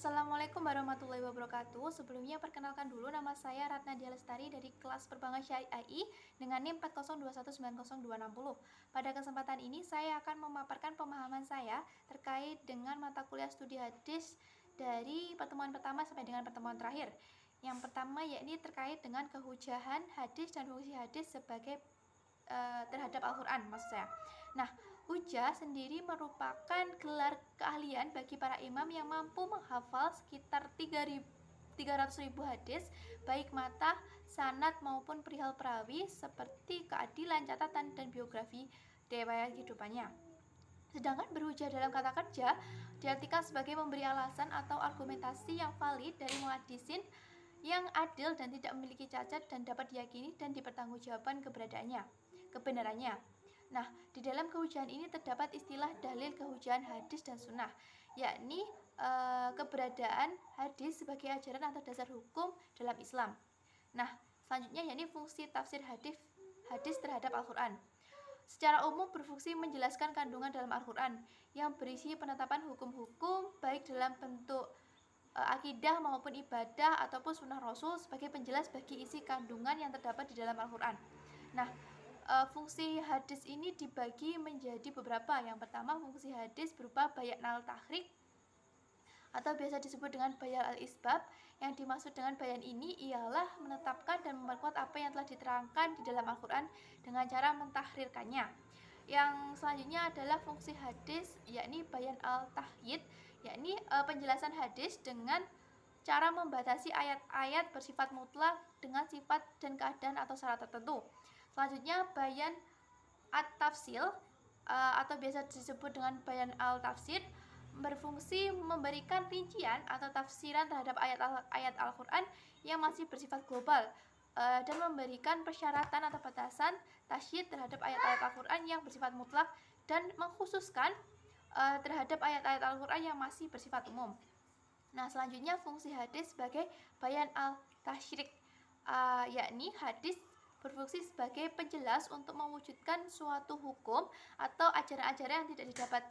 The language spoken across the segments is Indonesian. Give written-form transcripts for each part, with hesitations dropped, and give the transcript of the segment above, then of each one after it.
Assalamualaikum warahmatullahi wabarakatuh. Sebelumnya perkenalkan dulu, nama saya Ratna Dia Lestari dari kelas Perbankan Syariah AI dengan NIM 402190260. Pada kesempatan ini saya akan memaparkan pemahaman saya terkait dengan mata kuliah studi hadis dari pertemuan pertama sampai dengan pertemuan terakhir. Yang pertama yakni terkait dengan kehujahan hadis dan fungsi hadis sebagai terhadap Al-Quran, maksud saya. Nah, hujah sendiri merupakan gelar keahlian bagi para imam yang mampu menghafal sekitar 300.000 hadis, baik mata, sanad maupun perihal perawi seperti keadilan, catatan, dan biografi riwayat kehidupannya. Sedangkan berhujah dalam kata kerja diartikan sebagai memberi alasan atau argumentasi yang valid dari muhaddisin yang adil dan tidak memiliki cacat dan dapat diyakini dan dipertanggungjawabkan kebenarannya. Nah, di dalam kehujahan ini terdapat istilah dalil kehujahan hadis dan sunnah, yakni keberadaan hadis sebagai ajaran atau dasar hukum dalam Islam. Nah, selanjutnya yakni fungsi tafsir hadis terhadap Al-Quran. Secara umum berfungsi menjelaskan kandungan dalam Al-Quran yang berisi penetapan hukum-hukum baik dalam bentuk akidah maupun ibadah ataupun sunnah Rasul sebagai penjelas bagi isi kandungan yang terdapat di dalam Al-Quran. Nah, fungsi hadis ini dibagi menjadi beberapa. Yang pertama, fungsi hadis berupa bayan al-tahrik atau biasa disebut dengan bayan al-isbab. Yang dimaksud dengan bayan ini ialah menetapkan dan memperkuat apa yang telah diterangkan di dalam Al-Quran dengan cara mentahrirkannya. Yang selanjutnya adalah fungsi hadis, yakni bayan al-tahyid, yakni penjelasan hadis dengan cara membatasi ayat-ayat bersifat mutlak dengan sifat dan keadaan atau syarat tertentu. Selanjutnya bayan at-tafsil atau biasa disebut dengan bayan al-tafsir berfungsi memberikan rincian atau tafsiran terhadap ayat-ayat Al-Quran yang masih bersifat global dan memberikan persyaratan atau batasan tasyid terhadap ayat-ayat Al-Quran yang bersifat mutlak dan mengkhususkan terhadap ayat-ayat Al-Quran yang masih bersifat umum. Nah, selanjutnya fungsi hadis sebagai bayan al-tasyrik, yakni hadis berfungsi sebagai penjelas untuk mewujudkan suatu hukum atau ajaran-ajaran yang tidak didapat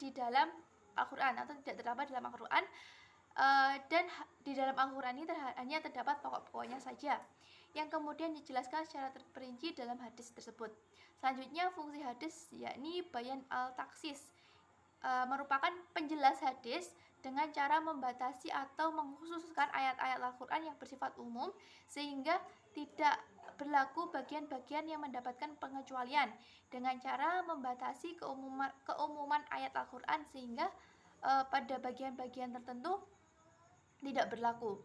di dalam Al-Quran atau tidak terdapat dalam Al-Quran, dan di dalam Al-Quran ini hanya terdapat pokok-pokoknya saja yang kemudian dijelaskan secara terperinci dalam hadis tersebut. Selanjutnya fungsi hadis yakni bayan al-taksis, merupakan penjelas hadis dengan cara membatasi atau mengkhususkan ayat-ayat Al-Quran yang bersifat umum sehingga tidak berlaku bagian-bagian yang mendapatkan pengecualian dengan cara membatasi keumuman ayat Al-Quran sehingga pada bagian-bagian tertentu tidak berlaku.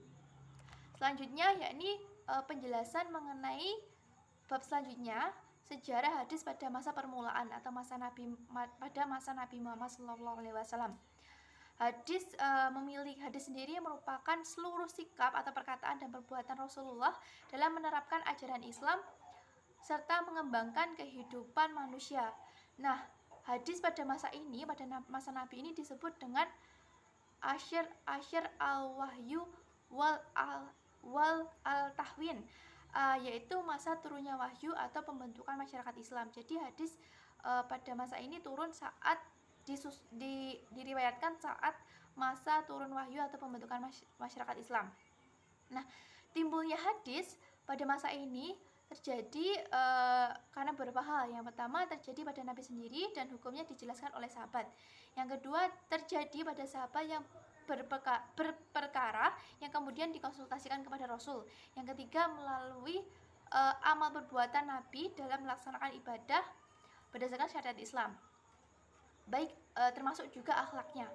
Selanjutnya yakni penjelasan mengenai bab selanjutnya, sejarah hadis pada masa permulaan atau pada masa Nabi Muhammad SAW. Hadis sendiri merupakan seluruh sikap atau perkataan dan perbuatan Rasulullah dalam menerapkan ajaran Islam serta mengembangkan kehidupan manusia. Nah, hadis pada masa masa Nabi ini disebut dengan asyir al-wahyu wal al-tahwin, yaitu masa turunnya wahyu atau pembentukan masyarakat Islam. Jadi hadis pada masa ini turun saat diriwayatkan saat masa turun wahyu atau pembentukan masyarakat Islam. Nah, timbulnya hadis pada masa ini terjadi karena beberapa hal. Yang pertama terjadi pada Nabi sendiri dan hukumnya dijelaskan oleh sahabat. Yang kedua terjadi pada sahabat yang berperkara yang kemudian dikonsultasikan kepada Rasul. Yang ketiga melalui amal perbuatan Nabi dalam melaksanakan ibadah berdasarkan syariat Islam, baik termasuk juga akhlaknya.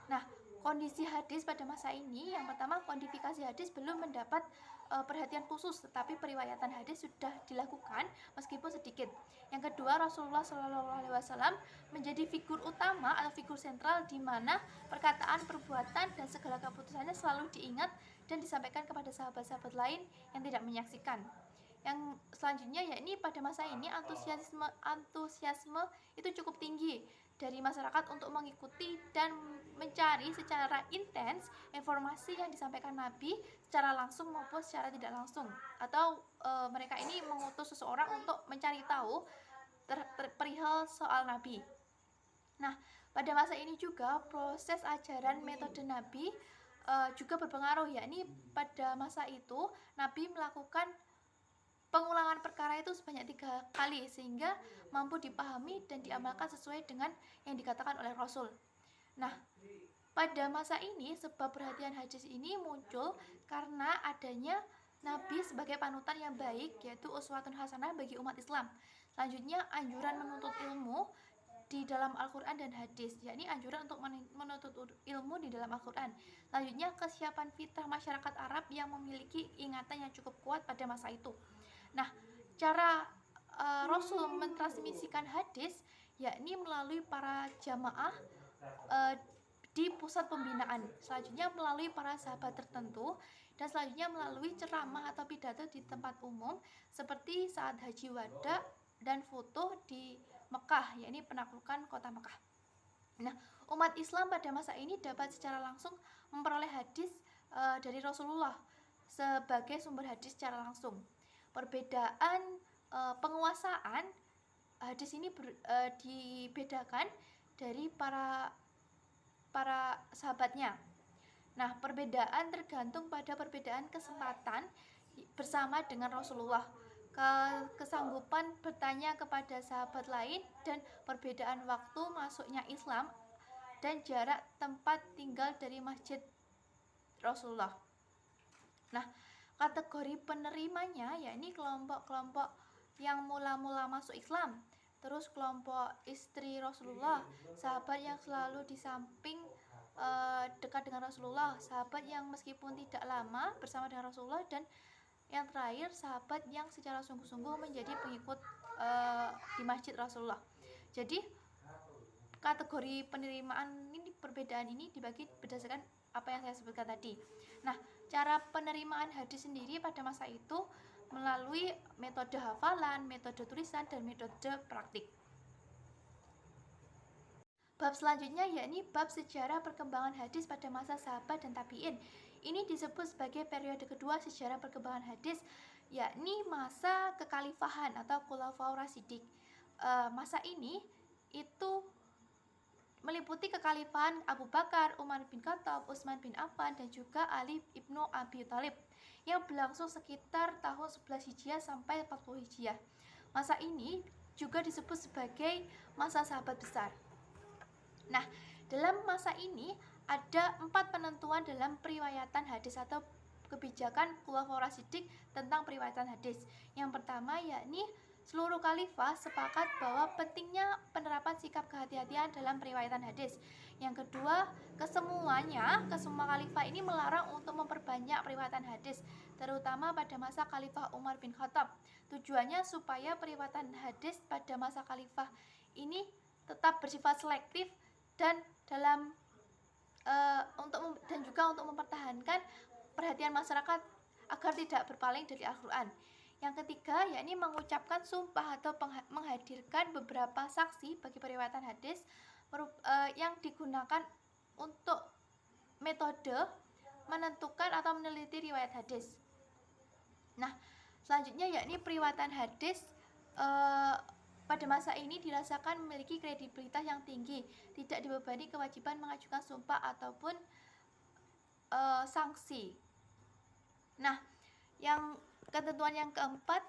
Nah, kondisi hadis pada masa ini, yang pertama kodifikasi hadis belum mendapat perhatian khusus, tetapi periwayatan hadis sudah dilakukan meskipun sedikit. Yang kedua, Rasulullah SAW menjadi figur utama atau figur sentral di mana perkataan, perbuatan dan segala keputusannya selalu diingat dan disampaikan kepada sahabat-sahabat lain yang tidak menyaksikan. Yang selanjutnya yakni pada masa ini antusiasme itu cukup tinggi dari masyarakat untuk mengikuti dan mencari secara intens informasi yang disampaikan Nabi secara langsung maupun secara tidak langsung, atau mereka ini mengutus seseorang untuk mencari tahu perihal soal Nabi. Nah, pada masa ini juga proses ajaran metode Nabi juga berpengaruh, yakni pada masa itu Nabi melakukan pengulangan perkara itu sebanyak 3 kali sehingga mampu dipahami dan diamalkan sesuai dengan yang dikatakan oleh Rasul. Nah, pada masa ini sebab perhatian hadis ini muncul karena adanya Nabi sebagai panutan yang baik, yaitu uswatun hasanah bagi umat Islam. Selanjutnya, anjuran menuntut ilmu di dalam Al-Quran dan hadis, yakni anjuran untuk menuntut ilmu di dalam Al-Quran. Selanjutnya, kesiapan fitrah masyarakat Arab yang memiliki ingatan yang cukup kuat pada masa itu. Nah, cara Rasul mentransmisikan hadis yakni melalui para jamaah di pusat pembinaan, selanjutnya melalui para sahabat tertentu, dan selanjutnya melalui ceramah atau pidato di tempat umum seperti saat haji wada dan foto di Mekah, yakni penaklukan kota Mekah. Nah, umat Islam pada masa ini dapat secara langsung memperoleh hadis dari Rasulullah sebagai sumber hadis secara langsung. Perbedaan penguasaan hadis ini dibedakan dari para sahabatnya. Nah, perbedaan tergantung pada perbedaan kesempatan bersama dengan Rasulullah, kesanggupan bertanya kepada sahabat lain, dan perbedaan waktu masuknya Islam dan jarak tempat tinggal dari masjid Rasulullah. Nah, kategori penerimanya yakni kelompok-kelompok yang mula-mula masuk Islam, terus kelompok istri Rasulullah, sahabat yang selalu di samping dekat dengan Rasulullah, sahabat yang meskipun tidak lama bersama dengan Rasulullah, dan yang terakhir sahabat yang secara sungguh-sungguh menjadi pengikut di masjid Rasulullah. Jadi kategori penerimaan ini, perbedaan ini dibagi berdasarkan apa yang saya sebutkan tadi. Nah, cara penerimaan hadis sendiri pada masa itu melalui metode hafalan, metode tulisan, dan metode praktik. Bab selanjutnya yakni bab sejarah perkembangan hadis pada masa sahabat dan tabi'in. Ini disebut sebagai periode kedua sejarah perkembangan hadis, yakni masa kekhalifahan atau Khulafaur Rasyidin. Masa ini itu meliputi kekhalifahan Abu Bakar, Umar bin Khattab, Utsman bin Affan, dan juga Ali ibnu Abi Thalib yang berlangsung sekitar tahun 11 Hijriah sampai 40 Hijriah. Masa ini juga disebut sebagai masa sahabat besar. Nah, dalam masa ini ada 4 penentuan dalam periwayatan hadis atau kebijakan Khulafaur Rasyidin tentang periwayatan hadis. Yang pertama yakni seluruh khalifah sepakat bahwa pentingnya penerapan sikap kehati-hatian dalam periwayatan hadis. Yang kedua, kesemua khalifah ini melarang untuk memperbanyak periwayatan hadis, terutama pada masa Khalifah Umar bin Khattab. Tujuannya supaya periwayatan hadis pada masa khalifah ini tetap bersifat selektif dan juga untuk mempertahankan perhatian masyarakat agar tidak berpaling dari Al-Quran. Yang ketiga yakni mengucapkan sumpah atau menghadirkan beberapa saksi bagi periwayatan hadis yang digunakan untuk metode menentukan atau meneliti riwayat hadis. Nah, selanjutnya yakni periwayatan hadis pada masa ini dirasakan memiliki kredibilitas yang tinggi, tidak dibebani kewajiban mengajukan sumpah ataupun sanksi. Nah, ketentuan yang keempat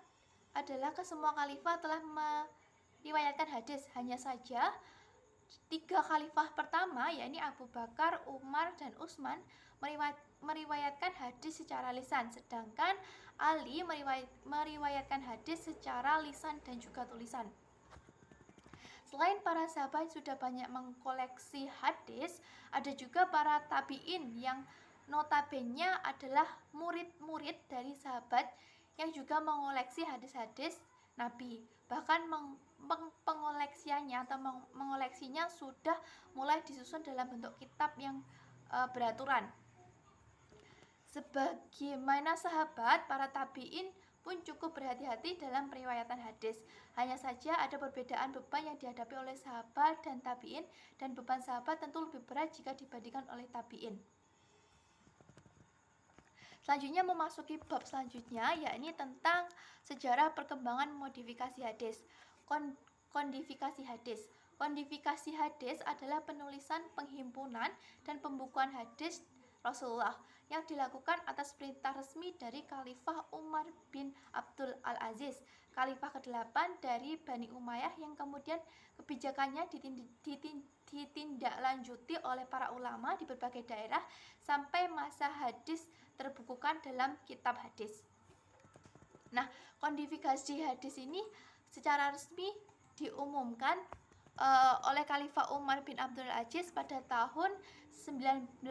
adalah kesemua khalifah telah meriwayatkan hadis. Hanya saja 3 khalifah pertama, yakni Abu Bakar, Umar, dan Utsman meriwayatkan hadis secara lisan, sedangkan Ali meriwayatkan hadis secara lisan dan juga tulisan. Selain para sahabat yang sudah banyak mengkoleksi hadis, ada juga para tabi'in yang notabene adalah murid-murid dari sahabat yang juga mengoleksi hadis-hadis Nabi. Bahkan pengoleksiannya atau mengoleksinya sudah mulai disusun dalam bentuk kitab yang beraturan. Sebagaimana sahabat, para tabi'in pun cukup berhati-hati dalam periwayatan hadis. Hanya saja ada perbedaan beban yang dihadapi oleh sahabat dan tabi'in, dan beban sahabat tentu lebih berat jika dibandingkan oleh tabi'in. Selanjutnya memasuki bab selanjutnya, yakni tentang sejarah perkembangan modifikasi hadis. Kodifikasi hadis. Kodifikasi hadis adalah penulisan, penghimpunan, dan pembukuan hadis Rasulullah yang dilakukan atas perintah resmi dari Khalifah Umar bin Abdul Al-Aziz, Khalifah ke-8 dari Bani Umayyah, yang kemudian kebijakannya ditindaklanjuti oleh para ulama di berbagai daerah sampai masa hadis terbukukan dalam kitab hadis. Nah, kodifikasi hadis ini secara resmi diumumkan oleh Khalifah Umar bin Abdul Aziz pada tahun 99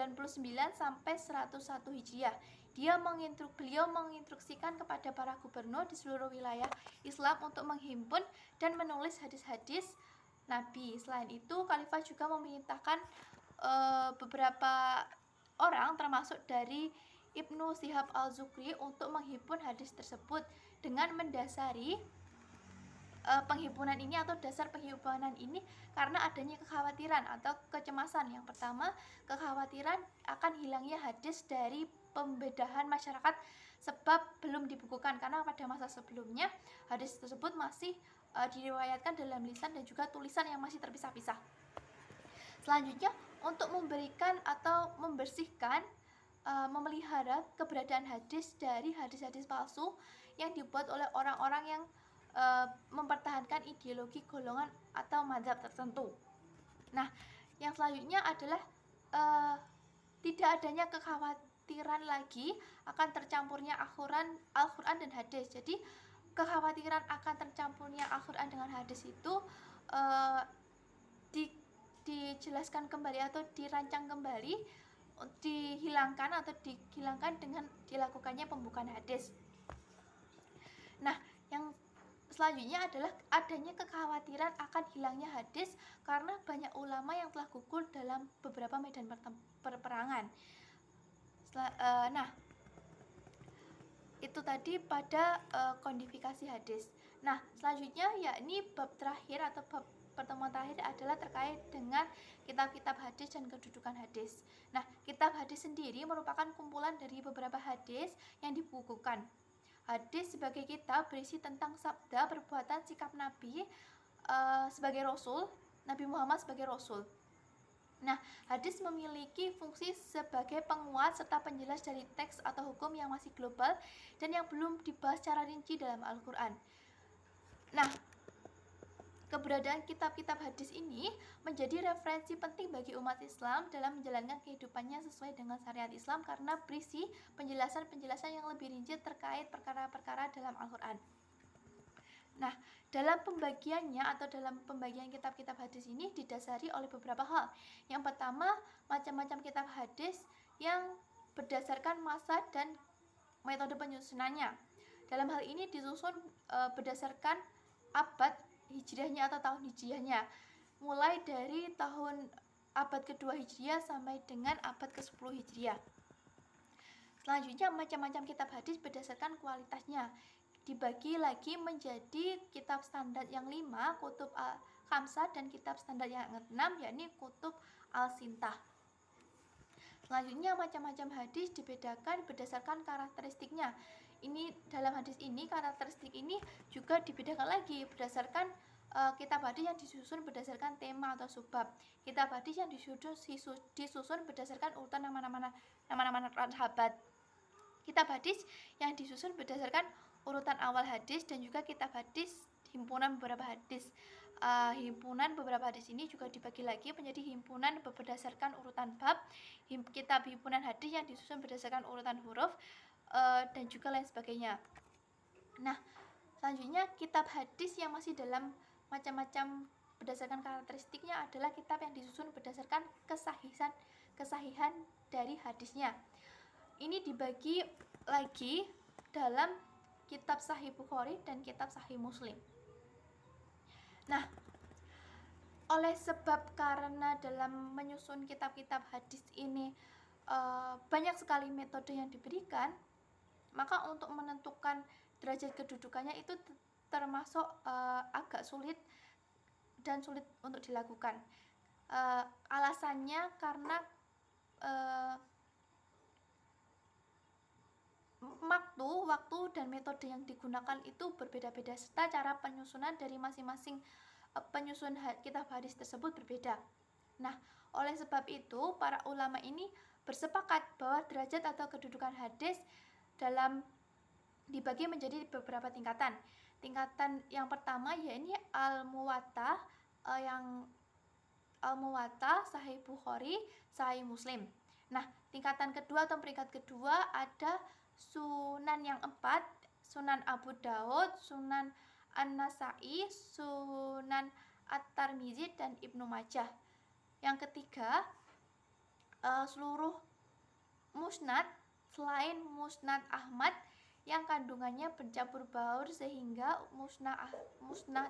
sampai 101 Hijriah. Beliau menginstruksikan kepada para gubernur di seluruh wilayah Islam untuk menghimpun dan menulis hadis-hadis Nabi. Selain itu, Khalifah juga memerintahkan beberapa orang termasuk dari Ibnu Syihab al-Zuhri untuk menghimpun hadis tersebut dengan mendasari penghimpunan ini atau dasar penghimpunan ini karena adanya kekhawatiran atau kecemasan. Yang pertama, kekhawatiran akan hilangnya hadis dari pembedahan masyarakat sebab belum dibukukan, karena pada masa sebelumnya hadis tersebut masih diriwayatkan dalam lisan dan juga tulisan yang masih terpisah-pisah. Selanjutnya, untuk memberikan atau membersihkan memelihara keberadaan hadis dari hadis-hadis palsu yang dibuat oleh orang-orang yang mempertahankan ideologi golongan atau mazhab tertentu. Nah, yang selanjutnya adalah tidak adanya kekhawatiran lagi akan tercampurnya Al-Quran dan hadis. Jadi kekhawatiran akan tercampurnya Al-Quran dengan hadis itu dijelaskan kembali atau dirancang kembali, dihilangkan dengan dilakukannya pembukaan hadis. Nah, yang selanjutnya adalah adanya kekhawatiran akan hilangnya hadis karena banyak ulama yang telah gugur dalam beberapa medan perperangan. Nah, itu tadi pada kodifikasi hadis. Nah, selanjutnya yakni bab terakhir atau bab pertemuan terakhir adalah terkait dengan kitab-kitab hadis dan kedudukan hadis. Nah, kitab hadis sendiri merupakan kumpulan dari beberapa hadis yang dibukukan. Hadis sebagai kitab berisi tentang sabda, perbuatan, sikap Nabi sebagai Rasul, Nabi Muhammad sebagai Rasul. Nah, hadis memiliki fungsi sebagai penguat serta penjelas dari teks atau hukum yang masih global dan yang belum dibahas secara rinci dalam Al-Quran. Nah, keberadaan kitab-kitab hadis ini menjadi referensi penting bagi umat Islam dalam menjalankan kehidupannya sesuai dengan syariat Islam karena berisi penjelasan-penjelasan yang lebih rinci terkait perkara-perkara dalam Al-Quran. Nah, dalam pembagiannya atau dalam pembagian kitab-kitab hadis ini didasari oleh beberapa hal. Yang pertama, macam-macam kitab hadis yang berdasarkan masa dan metode penyusunannya. Dalam hal ini disusun berdasarkan abad hijriahnya atau tahun hijriahnya, mulai dari tahun abad kedua hijriah sampai dengan abad ke-10 hijriah. Selanjutnya, macam-macam kitab hadis berdasarkan kualitasnya dibagi lagi menjadi kitab standar yang 5, kutub al-khamsah, dan kitab standar yang 6, yakni kutub al-sintah. Selanjutnya, macam-macam hadis dibedakan berdasarkan karakteristiknya. Ini dalam hadis ini, karakteristik ini juga dibedakan lagi berdasarkan kitab hadis yang disusun berdasarkan tema atau subbab. Kitab hadis yang disusun berdasarkan urutan nama-nama sahabat. Kitab hadis yang disusun berdasarkan urutan awal hadis dan juga kitab hadis himpunan beberapa hadis. Himpunan beberapa hadis ini juga dibagi lagi menjadi himpunan berdasarkan urutan bab, kitab himpunan hadis yang disusun berdasarkan urutan huruf, dan juga lain sebagainya. Nah, selanjutnya kitab hadis yang masih dalam macam-macam berdasarkan karakteristiknya adalah kitab yang disusun berdasarkan kesahihan dari hadisnya. Ini dibagi lagi dalam kitab Sahih Bukhari dan kitab Sahih Muslim. Nah, oleh sebab karena dalam menyusun kitab-kitab hadis ini banyak sekali metode yang diberikan, maka untuk menentukan derajat kedudukannya itu termasuk agak sulit dan sulit untuk dilakukan. Alasannya karena waktu dan metode yang digunakan itu berbeda-beda serta cara penyusunan dari masing-masing penyusun kitab hadis tersebut berbeda. Nah, oleh sebab itu para ulama ini bersepakat bahwa derajat atau kedudukan hadis dibagi menjadi beberapa tingkatan. Tingkatan yang pertama yaitu al-muwatta, Sahih Bukhari, Sahih Muslim. Nah, tingkatan kedua atau peringkat kedua ada Sunan yang 4, Sunan Abu Daud, Sunan An-Nasai, Sunan At-Tirmizi, dan Ibnu Majah. Yang ketiga, seluruh musnad selain Musnad Ahmad yang kandungannya bercampur baur sehingga musnad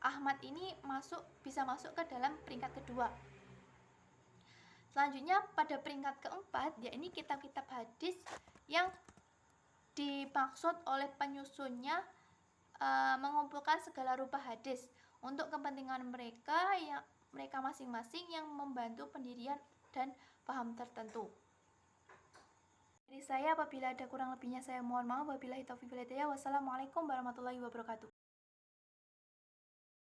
Ahmad ini bisa masuk ke dalam peringkat kedua. Selanjutnya pada peringkat keempat, yakni kitab-kitab hadis yang dimaksud oleh penyusunnya mengumpulkan segala rupa hadis untuk kepentingan mereka masing-masing yang membantu pendirian dan paham tertentu. Dari saya, apabila ada kurang lebihnya saya mohon maaf. Wabillahi taufiq wal hidayah. Wassalamualaikum warahmatullahi wabarakatuh.